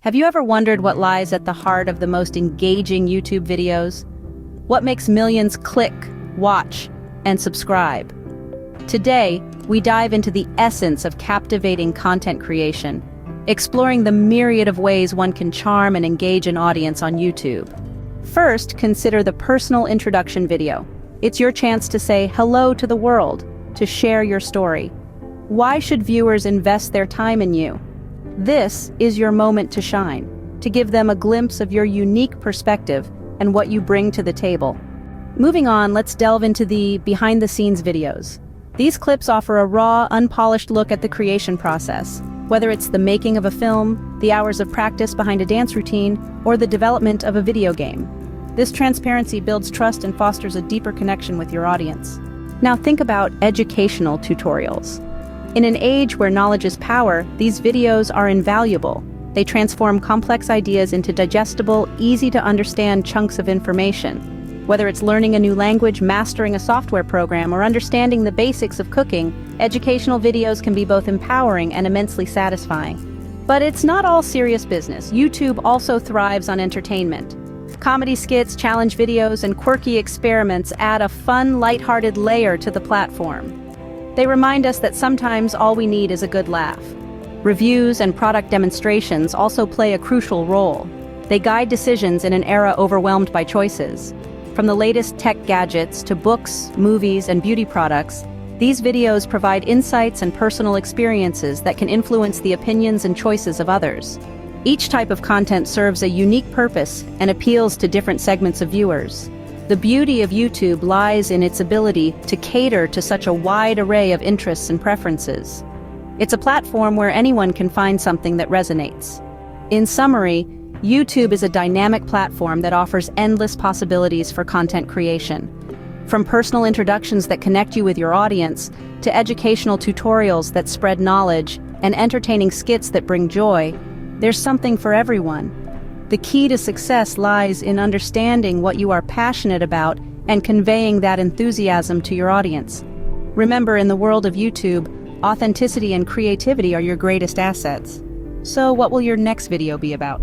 Have you ever wondered what lies at the heart of the most engaging YouTube videos? What makes millions click, watch, and subscribe? Today, we dive into the essence of captivating content creation, exploring the myriad of ways one can charm and engage an audience on YouTube. First, consider the personal introduction video. It's your chance to say hello to the world, to share your story. Why should viewers invest their time in you? This is your moment to shine, to give them a glimpse of your unique perspective and what you bring to the table. Moving on, let's delve into the behind-the-scenes videos. These clips offer a raw, unpolished look at the creation process, whether it's the making of a film, the hours of practice behind a dance routine, or the development of a video game. This transparency builds trust and fosters a deeper connection with your audience. Now think about educational tutorials. In an age where knowledge is power, these videos are invaluable. They transform complex ideas into digestible, easy-to-understand chunks of information. Whether it's learning a new language, mastering a software program, or understanding the basics of cooking, educational videos can be both empowering and immensely satisfying. But it's not all serious business. YouTube also thrives on entertainment. Comedy skits, challenge videos, and quirky experiments add a fun, lighthearted layer to the platform. They remind us that sometimes all we need is a good laugh. Reviews and product demonstrations also play a crucial role. They guide decisions in an era overwhelmed by choices. From the latest tech gadgets to books, movies, and beauty products, these videos provide insights and personal experiences that can influence the opinions and choices of others. Each type of content serves a unique purpose and appeals to different segments of viewers. The beauty of YouTube lies in its ability to cater to such a wide array of interests and preferences. It's a platform where anyone can find something that resonates. In summary, YouTube is a dynamic platform that offers endless possibilities for content creation. From personal introductions that connect you with your audience, to educational tutorials that spread knowledge, and entertaining skits that bring joy, there's something for everyone. The key to success lies in understanding what you are passionate about and conveying that enthusiasm to your audience. Remember, in the world of YouTube, authenticity and creativity are your greatest assets. So what will your next video be about?